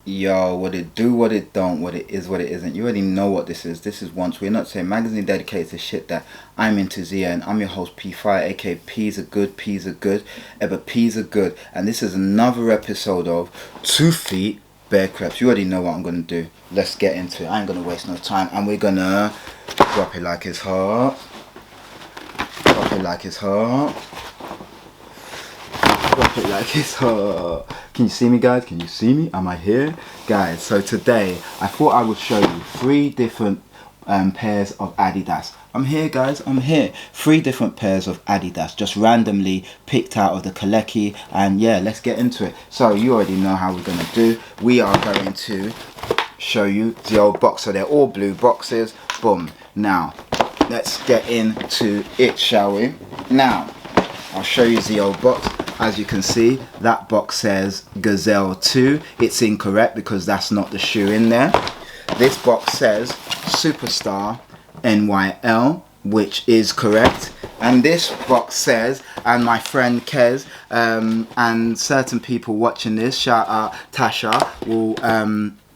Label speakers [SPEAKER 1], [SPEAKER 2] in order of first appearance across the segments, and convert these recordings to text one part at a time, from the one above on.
[SPEAKER 1] Yo, what it do, what it don't, what it is, what it isn't. You already know what this is. This is Once. We're not saying magazine dedicated to shit that I'm into, Zia, and I'm your host P5, aka P's are good, P's are good, but P's are good. And this is another episode of 2 Feet Bare Creps. You already know what I'm gonna do. Let's get into it. I ain't gonna waste no time, and we're gonna drop it like it's hot. Drop it like it's hot. Drop it like it's hot. Can you see me, guys? Can you see me? Am I here? Guys, so today I thought I would show you 3 different pairs of Adidas. I'm here, guys, I'm here. 3 different pairs of Adidas, just randomly picked out of the Kaleki, and yeah, let's get into it. So you already know how we're gonna do. We are going to show you the old box. So they're all blue boxes. Boom. Now let's get into it, shall we? Now I'll show you the old box. As you can see, that box says Gazelle 2. It's incorrect because that's not the shoe in there. This box says Superstar NYL, which is correct. And this box says, and my friend Kez, and certain people watching this, shout out Tasha,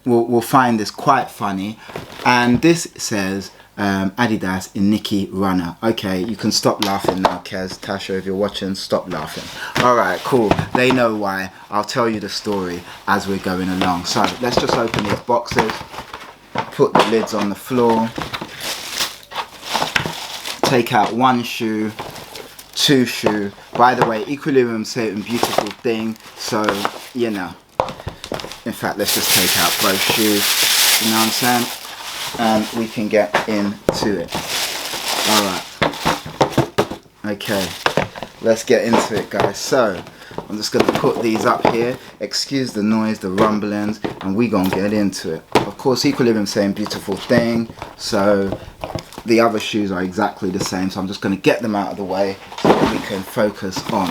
[SPEAKER 1] will find this quite funny. And this says Adidas Iniki runner. Okay, you can stop laughing now, Kez. Tasha, if you're watching, stop laughing. Alright, cool. They know why. I'll tell you the story as we're going along. So let's just open these boxes, put the lids on the floor, take out 1 shoe, 2 shoe. By the way, Equilibrium say a beautiful thing, so you know. In fact, let's just take out both shoes. You know what I'm saying? And we can get into it. Alright. Okay. Let's get into it, guys. So I'm just going to put these up here. Excuse the noise, the rumblings, and we gonna get into it. Of course, Equilibrium saying beautiful thing. So the other shoes are exactly the same. So I'm just going to get them out of the way so that we can focus on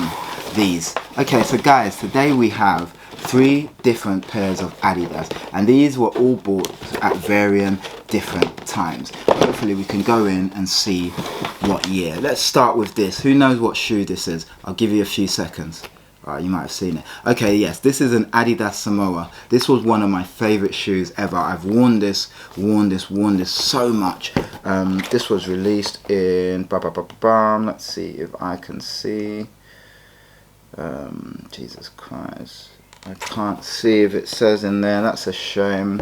[SPEAKER 1] these. Okay, so guys, today we have 3 different pairs of Adidas, and these were all bought at varying different times. Hopefully we can go in and see what year. Let's start with this. Who knows what shoe this is? I'll give you a few seconds. Alright, you might have seen it. Okay, yes, this is an Adidas Samoa. This was one of my favorite shoes ever. I've worn this so much. This was released in let's see if I can see. Jesus Christ, I can't see if it says in there. That's a shame.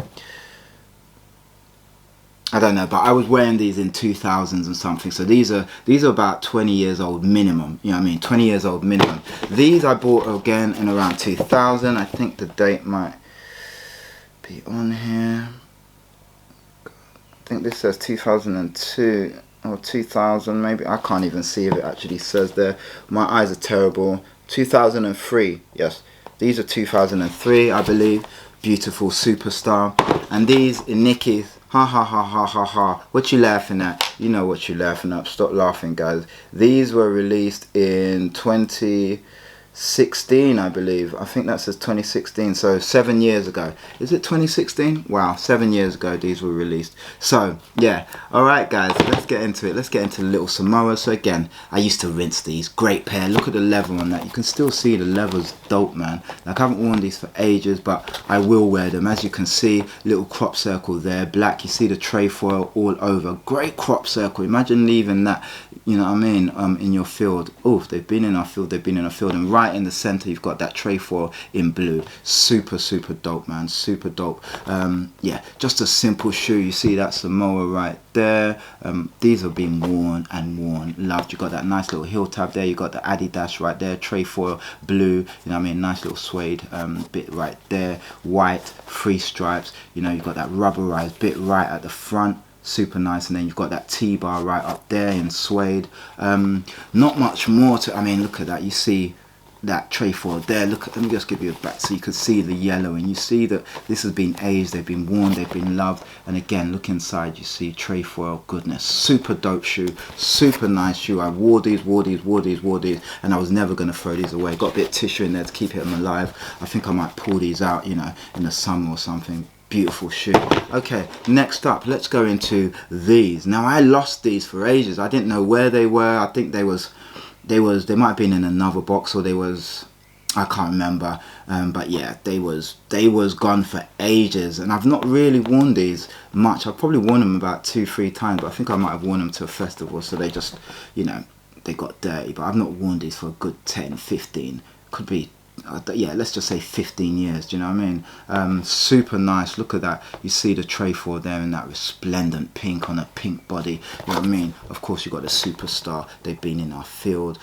[SPEAKER 1] I don't know, but I was wearing these in 2000s and something. So these are about 20 years old minimum. You know what I mean? 20 years old minimum. These I bought again in around 2000. I think the date might be on here. I think this says 2002 or 2000 maybe. I can't even see if it actually says there. My eyes are terrible. 2003, yes. These are 2003, I believe. Beautiful Superstar. And these Inikis, ha ha ha ha ha ha. What you laughing at? You know what you're laughing at. Stop laughing, guys. These were released in 2016, I believe. I think that says 2016, so 7 years ago. Is it 2016? Wow, 7 years ago these were released. So yeah, alright guys, let's get into it. Let's get into the little Samoa. So again, I used to rinse these. Great pair. Look at the leather on that. You can still see the leather's dope, man. Like, I haven't worn these for ages, but I will wear them. As you can see, little crop circle there, black. You see the trefoil all over. Great crop circle. Imagine leaving that, you know what I mean, in your field. Oh, they've been in our field, and right in the center you've got that trefoil in blue. Super dope, man. Super dope. Yeah, just a simple shoe. You see that Samoa right there. These have been worn and worn, loved. You got that nice little heel tab there. You got the Adidas right there, trefoil blue, you know what I mean, nice little suede bit right there, white, 3 stripes. You know, you got that rubberized bit right at the front. Super nice. And then you've got that T-bar right up there in suede. Not much more to, I mean, look at that. You see that trefoil there. Look, let me just give you a back so you can see the yellow, and you see that this has been aged, they've been worn, they've been loved. And again, look inside, you see trefoil. Goodness, super dope shoe, super nice shoe. I wore these, and I was never going to throw these away. Got a bit of tissue in there to keep them alive. I think I might pull these out, you know, in the summer or something. Beautiful shoe. Okay, next up, let's go into these. Now, I lost these for ages. I didn't know where they were. I think they might have been in another box, or they was I can't remember, but yeah, they was gone for ages, and I've not really worn these much. I've probably worn them about 2-3 times, but I think I might have worn them to a festival, so they just, you know, they got dirty. But I've not worn these for a good 10-15, could be, yeah, let's just say 15 years. Do you know what I mean? Super nice. Look at that. You see the trefoil there in that resplendent pink on a pink body. You know what I mean? Of course, you got the Superstar. They've been in our field.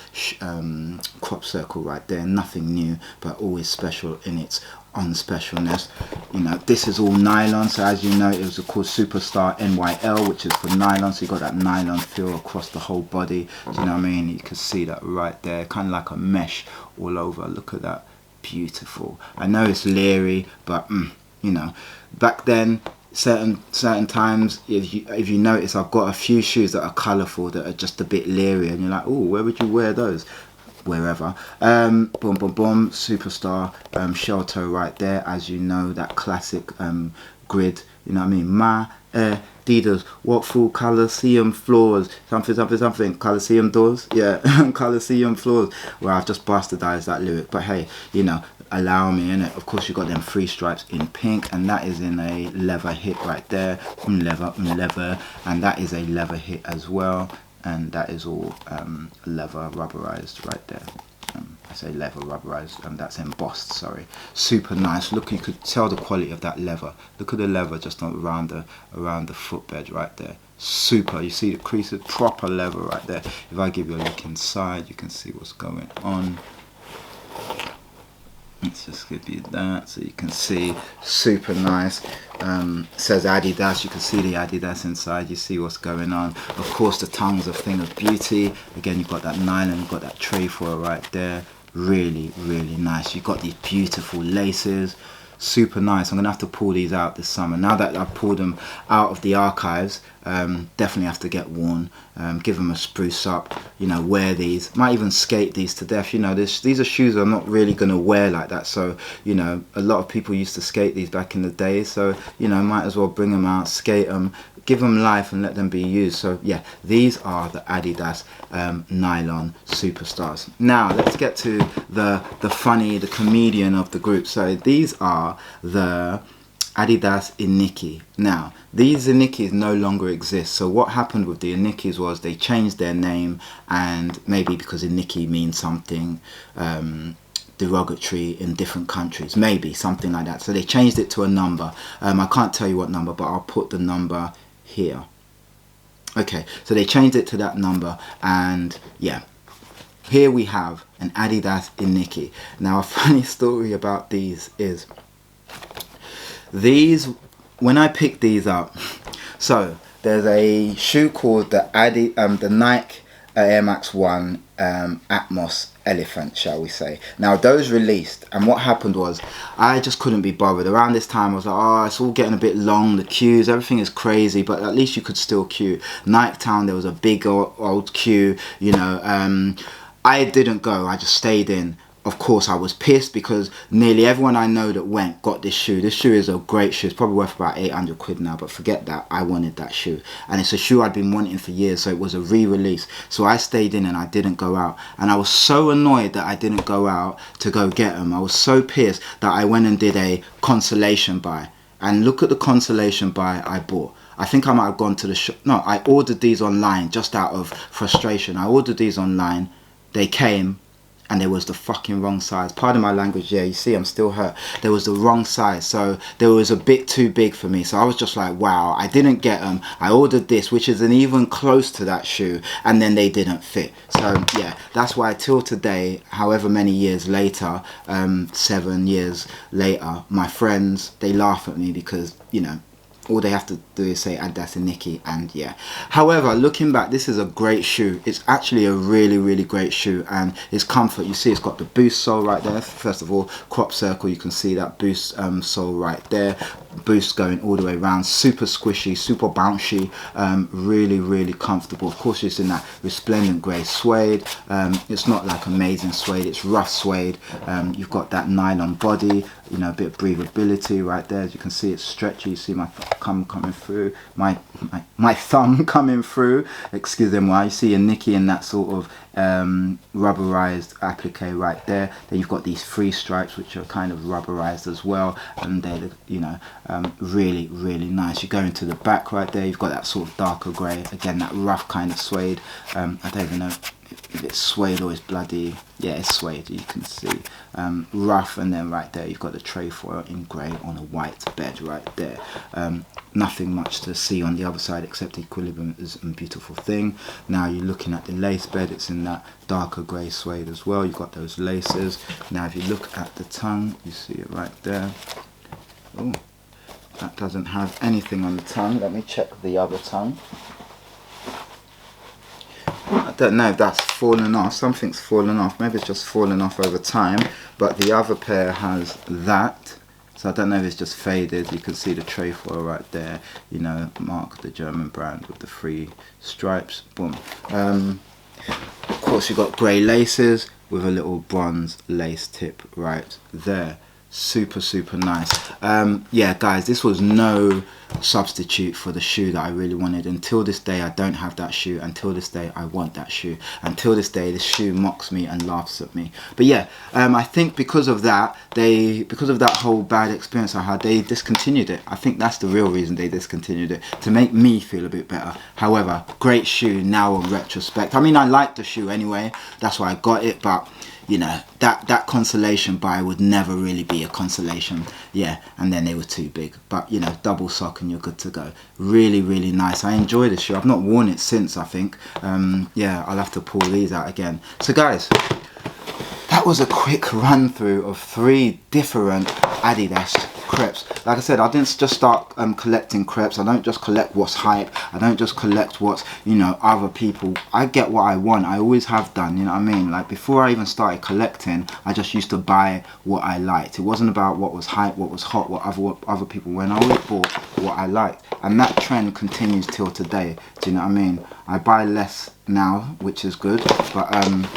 [SPEAKER 1] Crop circle right there. Nothing new, but always special in its unspecialness. You know, this is all nylon, so as you know, it was called Superstar NYL, which is for nylon, so you got that nylon feel across the whole body. Do you know what I mean? You can see that right there, kind of like a mesh all over. Look at that, beautiful. I know it's leery, but you know, back then, certain times, if you notice, I've got a few shoes that are colourful that are just a bit leery, and you're like, oh, where would you wear those? Wherever. Boom boom boom, Superstar, shell toe right there, as you know, that classic grid, you know what I mean? My Adidas, what full Coliseum floors, something, Coliseum doors, yeah, Coliseum floors. Well, I've just bastardized that lyric, but hey, you know, allow me, innit? Of course, you got them 3 stripes in pink, and that is in a leather hit right there, leather, and that is a leather hit as well. And that is all leather rubberized right there. I say leather rubberized, and that's embossed, sorry. Super nice. Look, you could tell the quality of that leather. Look at the leather just around the footbed right there. Super. You see the creases, proper leather right there. If I give you a look inside, you can see what's going on. Let's just give you that so you can see. Super nice. Says Adidas. You can see the Adidas inside. You see what's going on. Of course, the tongue's a thing of beauty. Again, you've got that nylon, you've got that trefoil right there. Really, really nice. You've got these beautiful laces. Super nice. I'm gonna have to pull these out this summer. Now that I've pulled them out of the archives, definitely have to get worn. Give them a spruce up. You know, wear these. Might even skate these to death. You know, these are shoes I'm not really gonna wear like that. So you know, a lot of people used to skate these back in the day. So you know, might as well bring them out, skate them, give them life, and let them be used. So yeah, these are the Adidas nylon Superstars. Now let's get to the funny, the comedian of the group. So these are the Adidas Iniki. Now these Inikis no longer exist. So what happened with the Inikis was they changed their name, and maybe because Iniki means something derogatory in different countries, maybe something like that, so they changed it to a number. I can't tell you what number, but I'll put the number here. Okay, so they changed it to that number, and yeah, here we have an Adidas Iniki. Now a funny story about these is, these, when I picked these up, so there's a shoe called the Nike Air Max 1 Atmos Elephant, shall we say. Now those released, and what happened was I just couldn't be bothered. Around this time I was like, oh, it's all getting a bit long, the queues, everything is crazy, but at least you could still queue. Nike Town, there was a big old queue, you know. I didn't go, I just stayed in. Of course I was pissed because nearly everyone I know that went got this shoe. This shoe is a great shoe. It's probably worth about 800 quid now, but forget that. I wanted that shoe, and it's a shoe I'd been wanting for years, so it was a re-release. So I stayed in and I didn't go out, and I was so annoyed that I didn't go out to go get them. I was so pissed that I went and did a consolation buy, and look at the consolation buy I bought. I think I might have gone to the shop. No, I ordered these online just out of frustration. I ordered these online. They came, and there was the fucking wrong size. Pardon my language, yeah, you see I'm still hurt. There was the wrong size, so there was a bit too big for me. So I was just like, wow, I didn't get them. I ordered this, which isn't even close to that shoe, and then they didn't fit. So yeah, that's why till today, however many years later, 7 years later, my friends, they laugh at me because, you know, all they have to do is say Adidas Iniki, and yeah. However, looking back, this is a great shoe. It's actually a really, really great shoe, and it's comfort. You see it's got the boost sole right there. First of all, crop circle, you can see that boost sole right there. Boost going all the way around, super squishy, super bouncy, really, really comfortable. Of course, it's in that resplendent grey suede. It's not like amazing suede, it's rough suede. You've got that nylon body, you know, a bit of breathability right there. As you can see, it's stretchy. You see my thumb coming through, my thumb coming through, excuse me. You see a Niki in that sort of rubberized applique right there. Then you've got these 3 stripes which are kind of rubberized as well, and they're, you know, really nice. You go into the back right there, you've got that sort of darker grey, again that rough kind of suede. I don't even know if it's suede or it's bloody, yeah, it's suede, you can see, rough. And then right there you've got the trefoil in grey on a white bed right there. Nothing much to see on the other side except equilibrium is a beautiful thing. Now you're looking at the lace bed, it's in that darker grey suede as well. You've got those laces. Now if you look at the tongue, you see it right there. Oh, that doesn't have anything on the tongue. Let me check the other tongue. I don't know if that's fallen off, something's fallen off, maybe it's just fallen off over time, but the other pair has that, so I don't know if it's just faded. You can see the trefoil right there, you know, mark the German brand with the 3 stripes, boom. Of course you've got grey laces with a little bronze lace tip right there. Super nice. Yeah guys, this was no substitute for the shoe that I really wanted. Until this day I don't have that shoe. Until this day I want that shoe. Until this day this shoe mocks me and laughs at me. But yeah, I think because of that whole bad experience I had, they discontinued it. I think that's the real reason they discontinued it, to make me feel a bit better. However, great shoe now in retrospect. I mean, I liked the shoe anyway, that's why I got it, but you know, that consolation buy would never really be a consolation. Yeah, and then they were too big, but you know, double sock and you're good to go. Really nice. I enjoy this shoe. I've not worn it since, I think. Yeah, I'll have to pull these out again. So guys, that was a quick run through of 3 different Adidas Creps. Like I said, I didn't just start collecting Creps. I don't just collect what's hype. I don't just collect what's, you know, other people. I get what I want. I always have done, you know what I mean? Like before I even started collecting, I just used to buy what I liked. It wasn't about what was hype, what was hot, what other people were. I always bought what I liked. And that trend continues till today. Do you know what I mean? I buy less now, which is good, but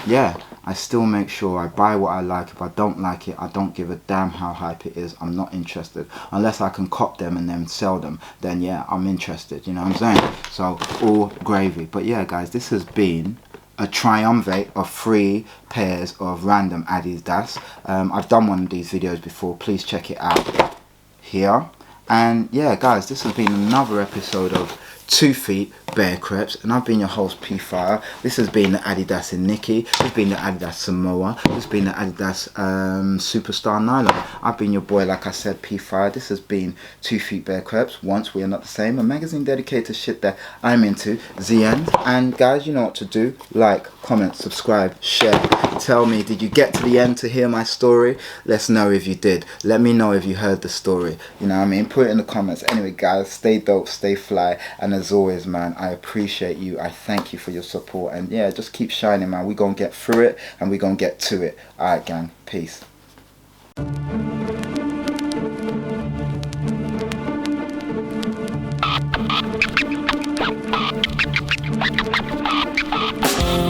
[SPEAKER 1] yeah, I still make sure I buy what I like. If I don't like it, I don't give a damn how hype it is. I'm not interested unless I can cop them and then sell them. Then yeah, I'm interested, you know what I'm saying? So all gravy. But yeah guys, this has been a triumvirate of 3 pairs of random Adidas. I've done one of these videos before, please check it out here. And yeah guys, this has been another episode of 2 Feet Bear Creps, and I've been your host P Fire. This has been the Adidas Iniki, this has been the Adidas Samoa, this has been the Adidas Superstar Nylon. I've been your boy, like I said, P Fire. This has been 2 Feet Bear Creps, Once We Are Not the Same, a magazine dedicated to shit that I'm into, the end. And guys, you know what to do: like, comment, subscribe, share. Tell me, did you get to the end to hear my story? Let's know if you did. Let me know if you heard the story, you know what I mean? Put it in the comments. Anyway guys, stay dope, stay fly, and as always man, I appreciate you. I thank you for your support, and yeah, just keep shining man. We're gonna get through it and we're gonna get to it. Alright gang, peace.